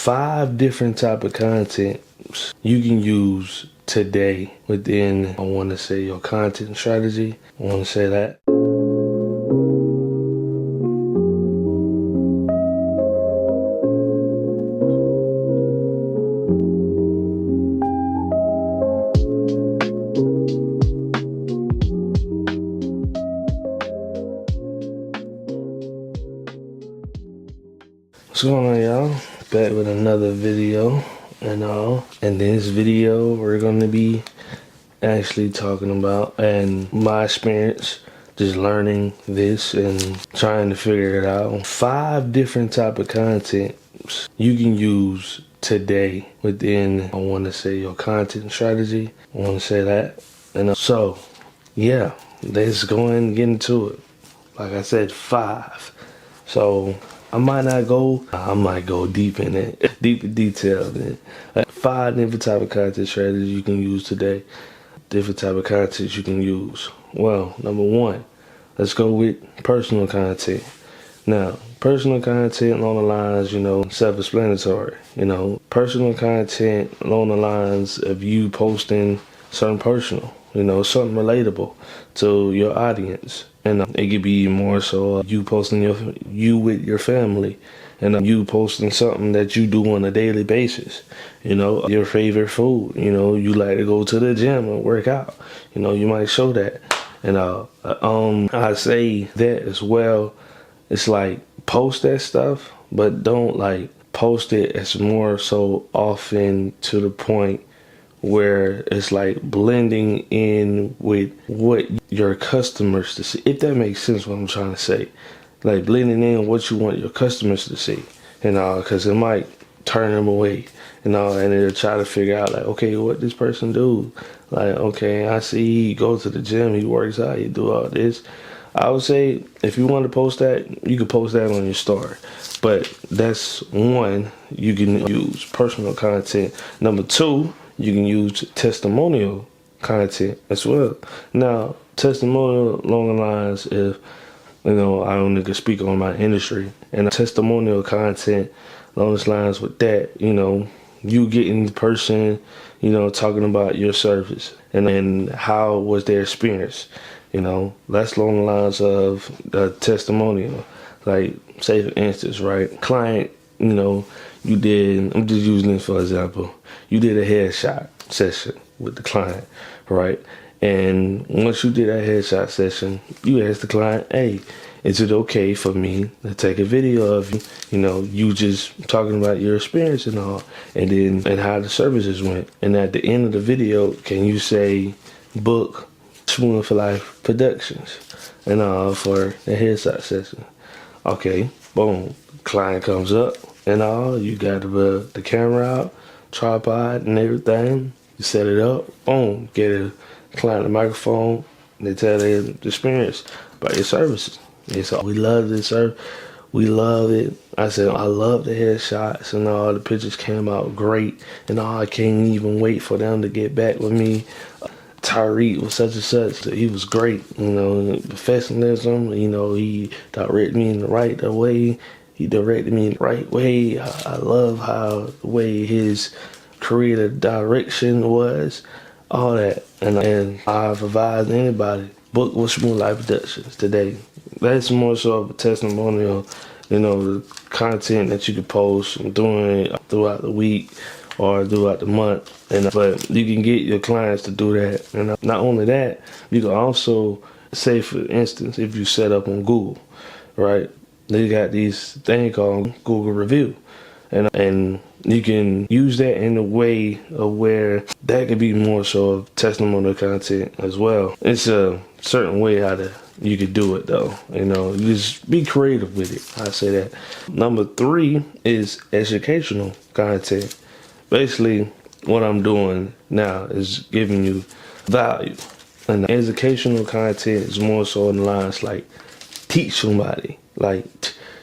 5 different type of content you can use today within, I want to say, your content strategy. I want to say that. What's going on, y'all? Back with another video and all. And this video we're gonna be actually talking about and my experience just learning this and trying to figure it out. 5 different type of content you can use today within, I want to say, your content strategy. I want to say that. And so yeah, let's go and get into it. Like I said, 5. So I might go deep in it, deep in detail in it. 5 different type of content strategies you can use today. Different type of content you can use. Well, number 1, let's go with personal content. Now, personal content along the lines, self-explanatory. Personal content along the lines of you posting something personal, something relatable to your audience. And it could be more so you posting you with your family, and you posting something that you do on a daily basis. Your favorite food. You like to go to the gym and work out. You might show that. And I say that as well. It's like post that stuff, but don't like post it as more so often to the point where it's like blending in with what your customers to see, if that makes sense what I'm trying to say. Like blending in what you want your customers to see, because it might turn them away, and they'll try to figure out like, okay, what this person do? Like, okay, I see he goes to the gym, he works out, he do all this. I would say if you want to post that, you can post that on your story. But that's one you can use, personal content. Number 2, you can use testimonial content as well. Now, testimonial along the lines if, I only can speak on my industry, and testimonial content along those lines with that, you getting the person, talking about your service and how was their experience. That's along the lines of the testimonial. Like, say for instance, right, client, you did, I'm just using this for example, you did a headshot session with the client, right? And once you did that headshot session, you asked the client, hey, is it okay for me to take a video of you, you just talking about your experience and all, and how the services went. And at the end of the video, can you say, book Spoon for Life Productions and for the headshot session? Okay, boom, client comes up and you got the camera out, tripod and everything. You set it up, boom, get a client a microphone. They tell their experience about your services. They say, we love this service. We love it. I said, I love the headshots and all. The pictures came out great. And I can't even wait for them to get back with me. Tyreek was such and such. He was great. Professionalism. He directed me in the right way. He directed me in the right way. I love how the way his creative direction was. All that. And I've advised anybody, book with Spoon Life Productions today. That's more so of a testimonial, the content that you can post doing throughout the week or throughout the month. But you can get your clients to do that. And not only that, you can also say, for instance, if you set up on Google, right? They got these thing called Google Review. And you can use that in a way of where that could be more so of testimonial content as well. It's a certain way you could do it though. You just be creative with it. I say that. Number 3 is educational content. Basically, what I'm doing now is giving you value. And the educational content is more so in the lines like teach somebody, like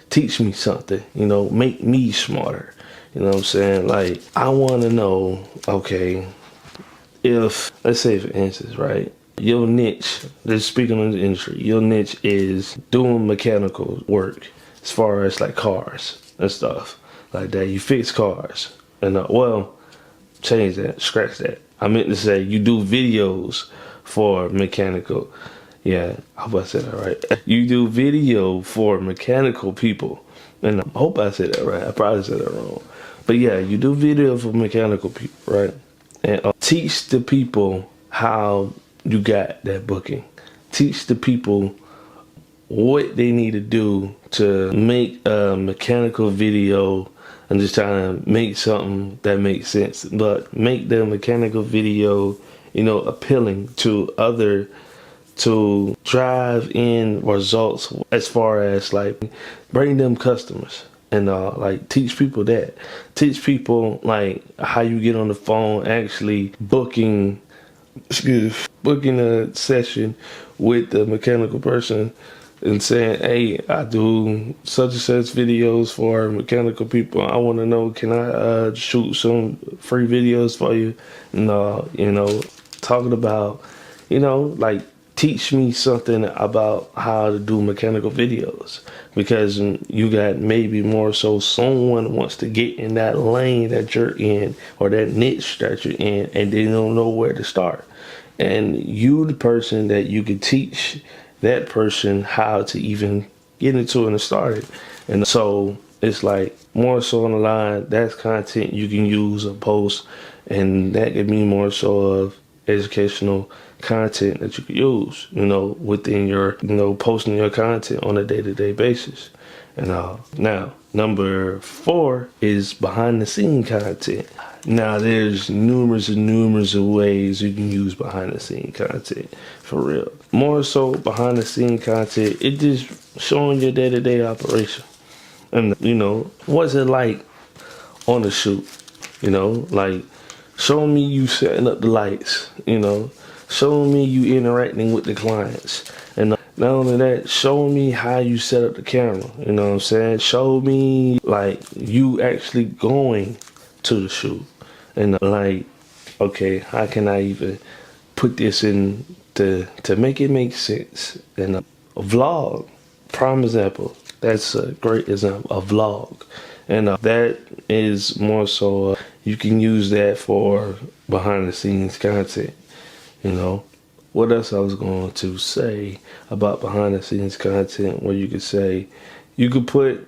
teach me something, make me smarter. You know what I'm saying? Like, I want to know, okay, if, let's say for instance, right, your niche, just speaking on the industry, your niche is doing mechanical work as far as like cars and stuff. like that. You fix cars. And well, change that, scratch that. I meant to say you do videos for mechanical. Yeah, I hope I said that right. You do video for mechanical people. And I hope I said that right. I probably said that wrong. But yeah, you do video for mechanical people, right? And teach the people how you got that booking. Teach the people what they need to do to make a mechanical video. I'm just trying to make something that makes sense, but make the mechanical video, appealing to drive in results as far as like bring them customers and like teach people like how you get on the phone actually booking a session with the mechanical person and saying, hey, I do such and such videos for mechanical people. I want to know, can I shoot some free videos for you? And, talking about, like teach me something about how to do mechanical videos. Because you got maybe more so someone wants to get in that lane that you're in or that niche that you're in and they don't know where to start. And you, the person that you can teach that person how to even get into it and start it. And so it's like more so on the line, that's content you can use or post, and that could be more so of educational content that you could use, within your, posting your content on a day-to-day basis. And now, number 4 is behind the scene content. Now, there's numerous of ways you can use behind the scene content, for real. More so behind the scene content, it just showing your day-to-day operation. And, what's it like on the shoot? Like showing me you setting up the lights, showing me you interacting with the clients. And not only that, show me how you set up the camera, you know what I'm saying? Show me like you actually going to the shoot. And like, okay, how can I even put this in to make it make sense? And a vlog, prime example, that's a great example, a vlog. And that is more so, you can use that for behind the scenes content, What else I was going to say about behind the scenes content, where you could say, you could put,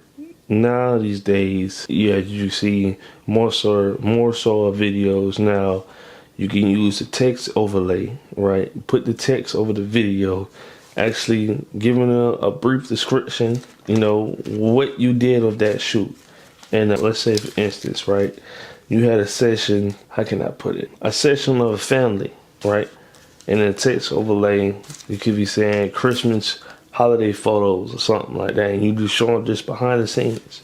now these days, you see more so of videos now, you can use the text overlay, right? Put the text over the video, actually giving a brief description, what you did of that shoot. And let's say, for instance, right, you had a session, how can I put it? A session of a family, right? And in the text overlay, you could be saying Christmas holiday photos or something like that. And you just showing just behind the scenes.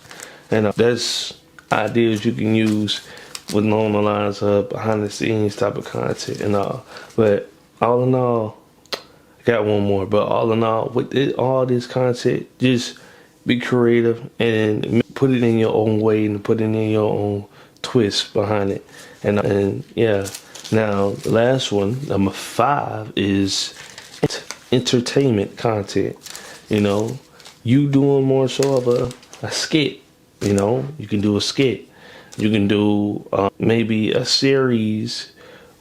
And that's ideas you can use with along the lines of behind the scenes type of content and all. But all in all, I got one more. But all in all, with all this content, just be creative and put it in your own way and put it in your own twist behind it. And yeah. Now, the last one, number 5, is entertainment content. You doing more so of a skit. You can do a skit. You can do maybe a series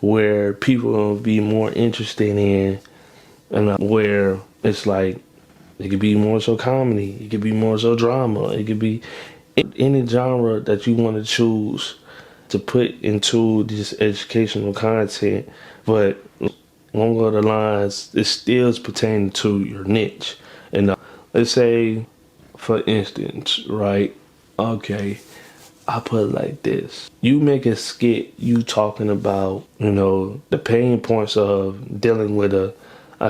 where people will be more interested in, and where it's like, it could be more so comedy. It could be more so drama. It could be any genre that you want to choose to put into this educational content, but along the lines, it still is pertaining to your niche. And let's say, for instance, right? Okay, I put it like this: you make a skit, you talking about, the pain points of dealing with a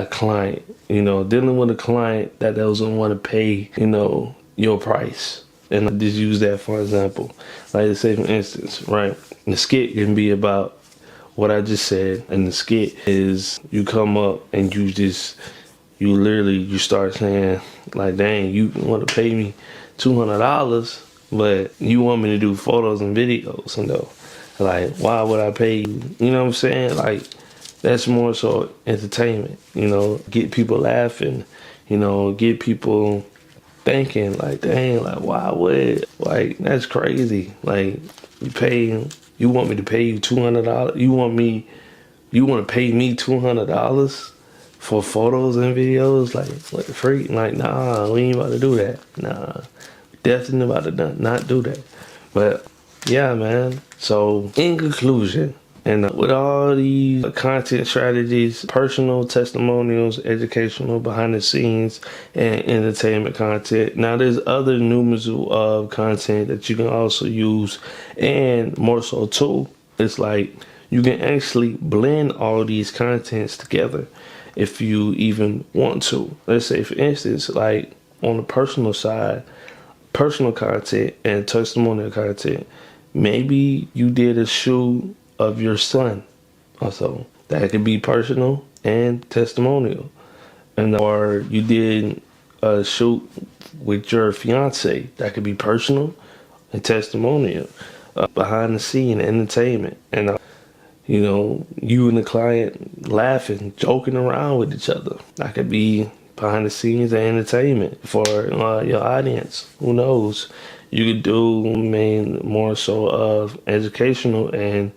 client, dealing with a client that doesn't want to pay, your price. And I just use that for example. Like, say, for instance, right? The skit can be about what I just said. And the skit is you come up and you start saying, like, dang, you want to pay me $200, but you want me to do photos and videos. And though, like, why would I pay you? You know what I'm saying? Like, that's more so entertainment, get people laughing, get people thinking like, dang, like why would, like that's crazy. Like you want me to pay you $200? You want to pay me $200 for photos and videos? Like what the freak? Like nah, we ain't about to do that. Nah, definitely about to not do that. But yeah, man. So in conclusion, and with all these content strategies, personal testimonials, educational, behind the scenes, and entertainment content, now there's other numerous of content that you can also use, and more so too, it's like you can actually blend all these contents together if you even want to. Let's say, for instance, like on the personal side, personal content and testimonial content. Maybe you did a shoot of your son, also that could be personal and testimonial, and or you did a shoot with your fiance, that could be personal and testimonial, behind the scene entertainment, and you and the client laughing, joking around with each other, that could be behind the scenes and entertainment for your audience. Who knows? You could do more so of educational and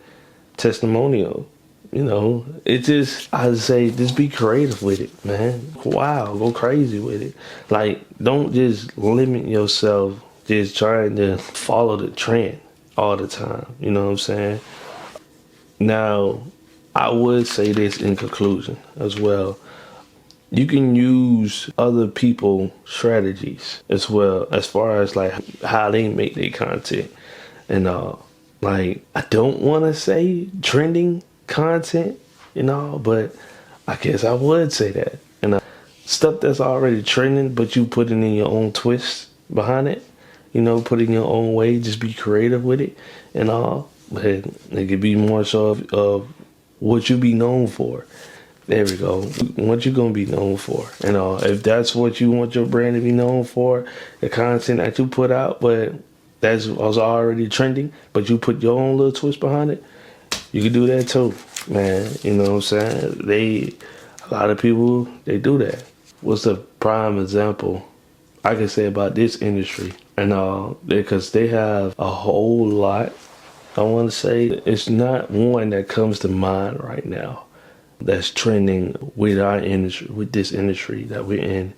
testimonial. It just, I'd say, just be creative with it, man. Wow, go crazy with it. Like, don't just limit yourself just trying to follow the trend all the time. You know what I'm saying? Now, I would say this in conclusion as well. You can use other people's strategies as well, as far as like how they make their content. And like, I don't want to say trending content, but I guess I would say that. And stuff that's already trending, but you putting in your own twist behind it, put it in your own way, just be creative with it and all. But it could be more so of what you be known for. There we go. What you gonna be known for? If that's what you want your brand to be known for, the content that you put out, but that was already trending, but you put your own little twist behind it, you can do that too, man. You know what I'm saying? A lot of people, they do that. What's the prime example I can say about this industry? And because they have a whole lot, I want to say it's not one that comes to mind right now that's trending with our industry, with this industry that we're in.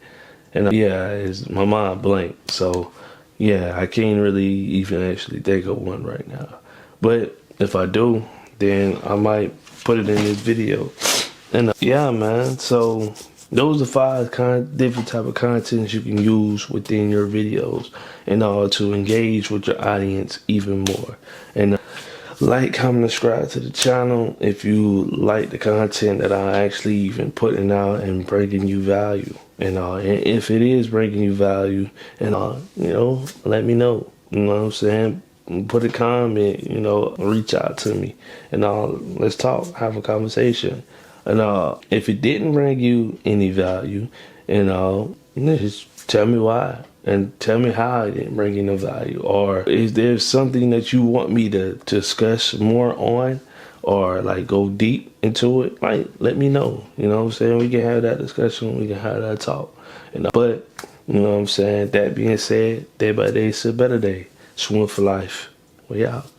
And it's my mind blank. So yeah, I can't really even actually think of one right now. But if I do, then I might put it in this video. And yeah, man. So those are 5 different type of contents you can use within your videos in order to engage with your audience even more. And like, comment, subscribe to the channel if you like the content that I actually even putting out and bringing you value. And if it is bringing you value, and let me know. You know what I'm saying? Put a comment, reach out to me, and let's talk, have a conversation. And if it didn't bring you any value, just tell me why. And tell me how I didn't bring you no value. Or is there something that you want me to discuss more on? Or like go deep into it? Like, let me know. You know what I'm saying? We can have that discussion. We can have that talk. But, you know what I'm saying? That being said, day by day is a better day. Swim for life. We out.